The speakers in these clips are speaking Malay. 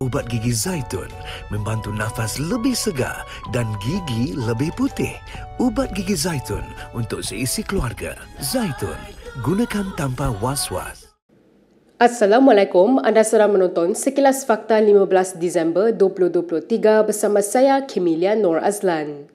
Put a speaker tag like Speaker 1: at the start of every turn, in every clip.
Speaker 1: Ubat gigi Zaitun membantu nafas lebih segar dan gigi lebih putih. Ubat gigi Zaitun untuk seisi keluarga. Zaitun, gunakan tanpa was-was.
Speaker 2: Assalamualaikum, anda sedang menonton Sekilas Fakta 15 Disember 2023 bersama saya Kemilia Nur Azlan.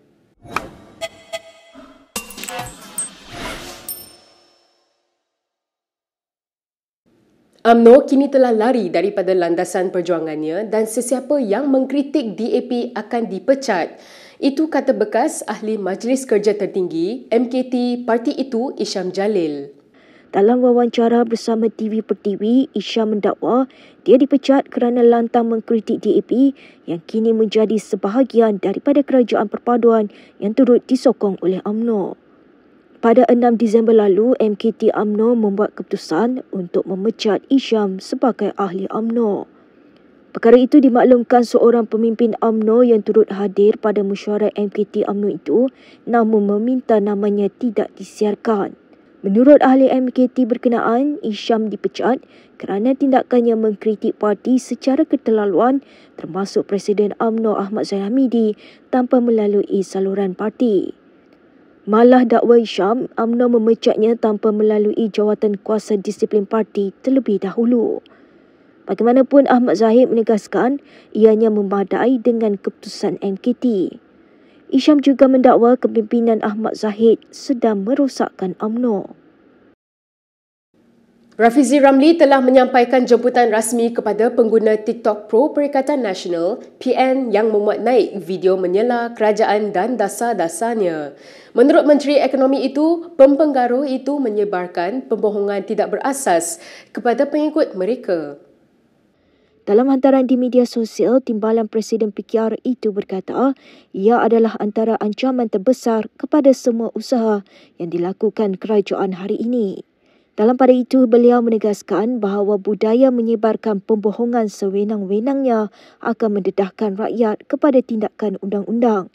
Speaker 2: UMNO kini telah lari daripada landasan perjuangannya dan sesiapa yang mengkritik DAP akan dipecat. Itu kata bekas Ahli Majlis Kerja Tertinggi MKT parti itu Isham Jalil.
Speaker 3: Dalam wawancara bersama TV Pertiwi, Isham mendakwa dia dipecat kerana lantang mengkritik DAP yang kini menjadi sebahagian daripada kerajaan perpaduan yang turut disokong oleh UMNO. Pada 6 Disember lalu, MKT UMNO membuat keputusan untuk memecat Isham sebagai ahli UMNO. Perkara itu dimaklumkan seorang pemimpin UMNO yang turut hadir pada mesyuarat MKT UMNO itu namun meminta namanya tidak disiarkan. Menurut ahli MKT berkenaan, Isham dipecat kerana tindakannya mengkritik parti secara keterlaluan termasuk Presiden UMNO Ahmad Zahid Hamidi tanpa melalui saluran parti. Malah dakwa Isham, UMNO memecatnya tanpa melalui jawatan kuasa disiplin parti terlebih dahulu. Bagaimanapun, Ahmad Zahid menegaskan ianya memadai dengan keputusan MKT. Isham juga mendakwa kepimpinan Ahmad Zahid sedang merosakkan UMNO.
Speaker 2: Rafizi Ramli telah menyampaikan jemputan rasmi kepada pengguna TikTok Pro Perikatan Nasional PN yang memuat naik video menyela kerajaan dan dasar-dasarnya. Menurut Menteri Ekonomi itu, pempengaruh itu menyebarkan pembohongan tidak berasas kepada pengikut mereka.
Speaker 3: Dalam hantaran di media sosial, Timbalan Presiden PKR itu berkata ia adalah antara ancaman terbesar kepada semua usaha yang dilakukan kerajaan hari ini. Dalam pada itu, beliau menegaskan bahawa budaya menyebarkan pembohongan sewenang-wenangnya akan mendedahkan rakyat kepada tindakan undang-undang.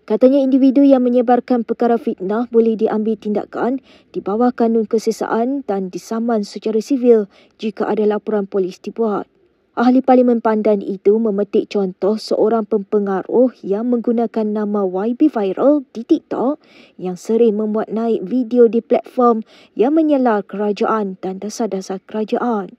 Speaker 3: Katanya individu yang menyebarkan perkara fitnah boleh diambil tindakan di bawah kanun kesesaan dan disaman secara sivil jika ada laporan polis dibuat. Ahli Parlimen Pandan itu memetik contoh seorang pempengaruh yang menggunakan nama YB Viral di TikTok yang sering memuat naik video di platform yang menyela kerajaan dan dasar-dasar kerajaan.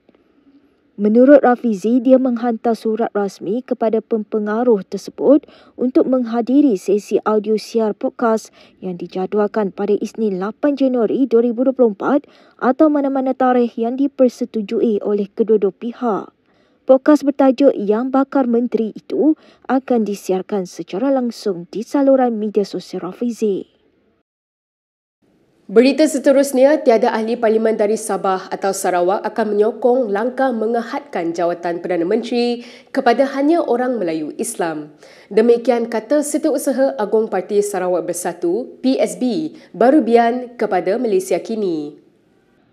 Speaker 3: Menurut Rafizi, dia menghantar surat rasmi kepada pempengaruh tersebut untuk menghadiri sesi audio siar podcast yang dijadualkan pada Isnin 8 Januari 2024 atau mana-mana tarikh yang dipersetujui oleh kedua-dua pihak. Podcast bertajuk Yang Bakar Menteri itu akan disiarkan secara langsung di saluran media sosial Rafizi.
Speaker 2: Berita seterusnya, tiada ahli parlimen dari Sabah atau Sarawak akan menyokong langkah mengehadkan jawatan Perdana Menteri kepada hanya orang Melayu Islam. Demikian kata Setiausaha Agung Parti Sarawak Bersatu, PSB, Barubian kepada Malaysia Kini.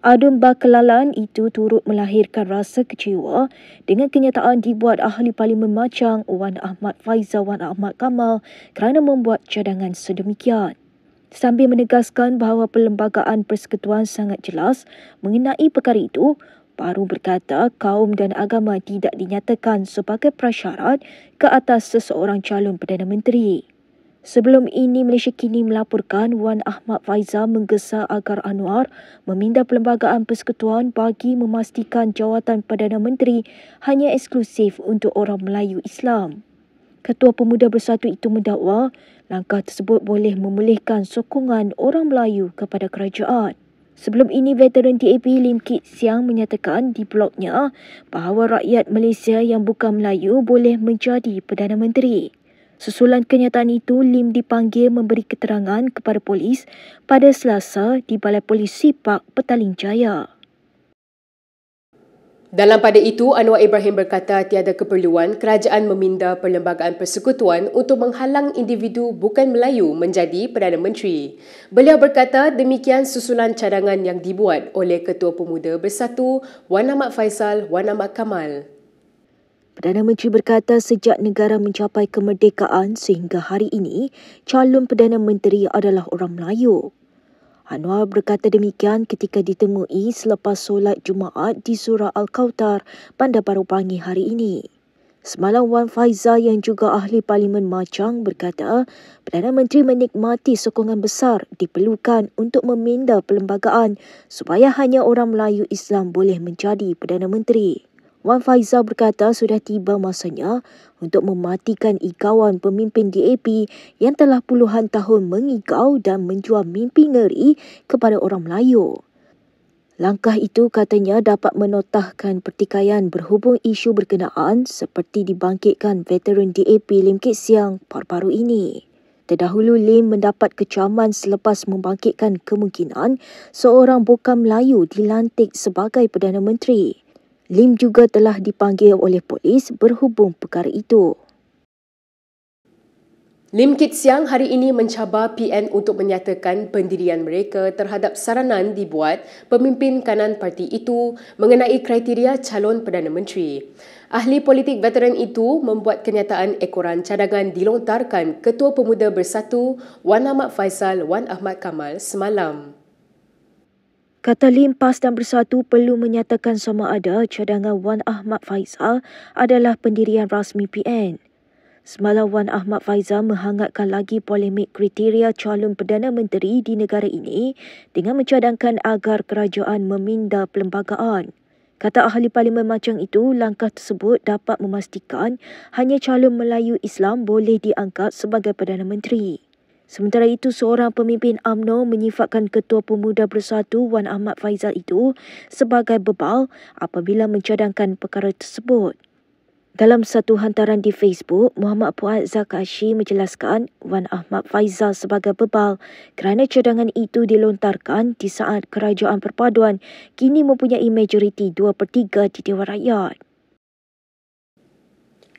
Speaker 3: Adun bakelalan itu turut melahirkan rasa kecewa dengan kenyataan dibuat ahli Parlimen Machang Wan Ahmad Faizal Wan Ahmad Kamal kerana membuat cadangan sedemikian. Sambil menegaskan bahawa perlembagaan persekutuan sangat jelas mengenai perkara itu, baru berkata kaum dan agama tidak dinyatakan sebagai prasyarat ke atas seseorang calon Perdana Menteri. Sebelum ini, Malaysia Kini melaporkan Wan Ahmad Faizal menggesa agar Anwar meminda Perlembagaan Persekutuan bagi memastikan jawatan Perdana Menteri hanya eksklusif untuk orang Melayu Islam. Ketua Pemuda Bersatu itu mendakwa langkah tersebut boleh memulihkan sokongan orang Melayu kepada kerajaan. Sebelum ini, veteran DAP Lim Kit Siang menyatakan di blognya bahawa rakyat Malaysia yang bukan Melayu boleh menjadi Perdana Menteri. Susulan kenyataan itu, Lim dipanggil memberi keterangan kepada polis pada Selasa di Balai Polis Sipak, Petaling Jaya.
Speaker 2: Dalam pada itu, Anwar Ibrahim berkata tiada keperluan kerajaan meminda Perlembagaan Persekutuan untuk menghalang individu bukan Melayu menjadi Perdana Menteri. Beliau berkata demikian susulan cadangan yang dibuat oleh Ketua Pemuda Bersatu Wan Ahmad Faizal Wan Ahmad Kamal.
Speaker 3: Perdana Menteri berkata sejak negara mencapai kemerdekaan sehingga hari ini, calon Perdana Menteri adalah orang Melayu. Anwar berkata demikian ketika ditemui selepas solat Jumaat di Surah Al-Kautar, Bandar Baru Bangi hari ini. Semalam Wan Faizal yang juga ahli Parlimen Machang berkata Perdana Menteri menikmati sokongan besar diperlukan untuk meminda perlembagaan supaya hanya orang Melayu Islam boleh menjadi Perdana Menteri. Wan Faizal berkata sudah tiba masanya untuk mematikan igauan pemimpin DAP yang telah puluhan tahun mengigau dan menjual mimpi ngeri kepada orang Melayu. Langkah itu katanya dapat menotahkan pertikaian berhubung isu berkenaan seperti dibangkitkan veteran DAP Lim Kit Siang baru-baru ini. Terdahulu Lim mendapat kecaman selepas membangkitkan kemungkinan seorang bukan Melayu dilantik sebagai Perdana Menteri. Lim juga telah dipanggil oleh polis berhubung perkara itu.
Speaker 2: Lim Kit Siang hari ini mencabar PN untuk menyatakan pendirian mereka terhadap saranan dibuat pemimpin kanan parti itu mengenai kriteria calon Perdana Menteri. Ahli politik veteran itu membuat kenyataan ekoran cadangan dilontarkan Ketua Pemuda Bersatu Wan Ahmad Faizal Wan Ahmad Kamal semalam.
Speaker 3: Kata Lim, PAS dan Bersatu perlu menyatakan sama ada cadangan Wan Ahmad Faizal adalah pendirian rasmi PN. Semalam Wan Ahmad Faizal menghangatkan lagi polemik kriteria calon Perdana Menteri di negara ini dengan mencadangkan agar kerajaan meminda perlembagaan. Kata ahli Parlimen Machang itu, langkah tersebut dapat memastikan hanya calon Melayu Islam boleh diangkat sebagai Perdana Menteri. Sementara itu, seorang pemimpin UMNO menyifatkan Ketua Pemuda Bersatu Wan Ahmad Faizal itu sebagai bebal apabila mencadangkan perkara tersebut. Dalam satu hantaran di Facebook, Muhammad Puad Zakashi menjelaskan Wan Ahmad Faizal sebagai bebal kerana cadangan itu dilontarkan di saat kerajaan perpaduan kini mempunyai majoriti 2/3 di Dewan Rakyat.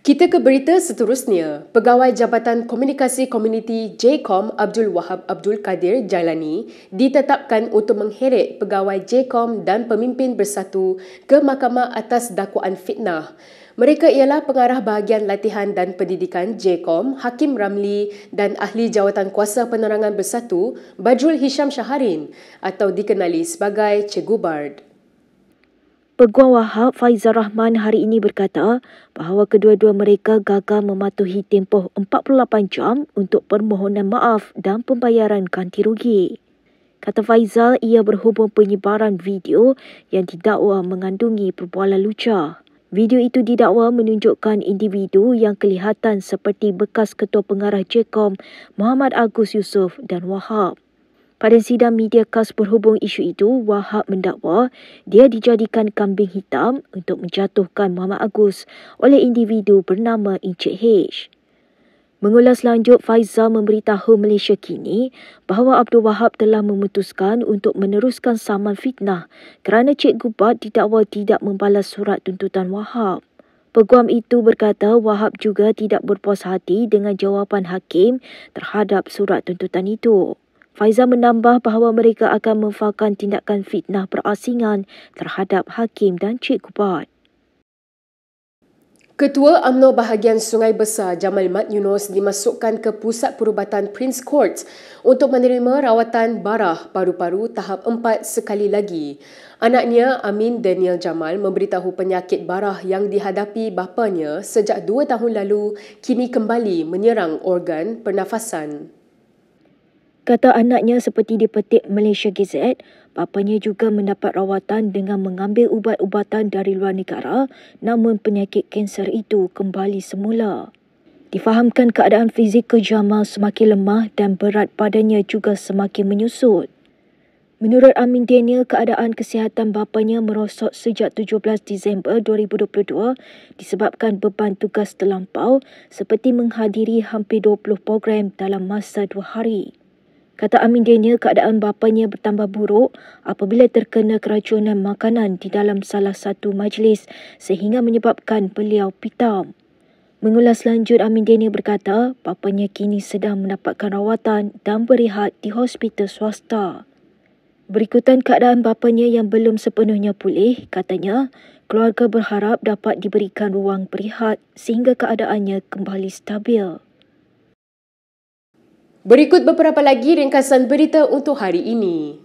Speaker 2: Kita ke berita seterusnya. Pegawai Jabatan Komunikasi Komuniti JCOM Abdul Wahab Abdul Kadir Jailani ditetapkan untuk mengheret pegawai JCOM dan pemimpin Bersatu ke mahkamah atas dakwaan fitnah. Mereka ialah pengarah bahagian latihan dan pendidikan JCOM Hakim Ramli dan ahli jawatan kuasa penerangan Bersatu Badrul Hisham Syaharin atau dikenali sebagai Cikgu Bard.
Speaker 3: Peguam Wahab Faizal Rahman hari ini berkata bahawa kedua-dua mereka gagal mematuhi tempoh 48 jam untuk permohonan maaf dan pembayaran ganti rugi. Kata Faizal, ia berhubung penyebaran video yang didakwa mengandungi perbualan lucah. Video itu didakwa menunjukkan individu yang kelihatan seperti bekas Ketua Pengarah JCOM Muhammad Agus Yusof dan Wahab. Pada sidang media khas berhubung isu itu, Wahab mendakwa dia dijadikan kambing hitam untuk menjatuhkan Muhammad Agus oleh individu bernama Encik H. Mengulas lanjut, Faizal memberitahu Malaysia Kini bahawa Abdul Wahab telah memutuskan untuk meneruskan saman fitnah kerana Cikgu Bard didakwa tidak membalas surat tuntutan Wahab. Peguam itu berkata Wahab juga tidak berpuas hati dengan jawapan hakim terhadap surat tuntutan itu. Faizal menambah bahawa mereka akan memfailkan tindakan fitnah berasingan terhadap hakim dan Cikgu Bard.
Speaker 2: Ketua UMNO bahagian Sungai Besar Jamal Mat Yunos dimasukkan ke Pusat Perubatan Prince Court untuk menerima rawatan barah paru-paru tahap 4 sekali lagi. Anaknya Amin Daniel Jamal memberitahu penyakit barah yang dihadapi bapanya sejak 2 tahun lalu kini kembali menyerang organ pernafasan.
Speaker 3: Kata anaknya seperti dipetik Malaysia Gazette, bapanya juga mendapat rawatan dengan mengambil ubat-ubatan dari luar negara namun penyakit kanser itu kembali semula. Difahamkan keadaan fizikal Jamal semakin lemah dan berat badannya juga semakin menyusut. Menurut Amin Daniel, keadaan kesihatan bapanya merosot sejak 17 Disember 2022 disebabkan beban tugas terlampau seperti menghadiri hampir 20 program dalam masa 2 hari. Kata Amin Daniel, keadaan bapanya bertambah buruk apabila terkena keracunan makanan di dalam salah satu majlis sehingga menyebabkan beliau pitam. Mengulas lanjut, Amin Daniel berkata bapanya kini sedang mendapatkan rawatan dan berehat di hospital swasta. Berikutan keadaan bapanya yang belum sepenuhnya pulih, katanya keluarga berharap dapat diberikan ruang berehat sehingga keadaannya kembali stabil.
Speaker 2: Berikut beberapa lagi ringkasan berita untuk hari ini.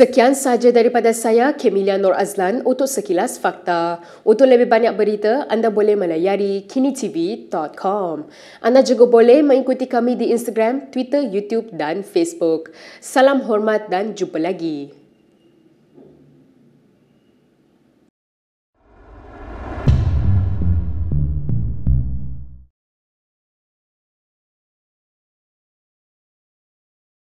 Speaker 2: Sekian sahaja daripada saya, Kemilia Nur Azlan untuk Sekilas Fakta. Untuk lebih banyak berita, anda boleh melayari kinitv.com. Anda juga boleh mengikuti kami di Instagram, Twitter, YouTube dan Facebook. Salam hormat dan jumpa lagi.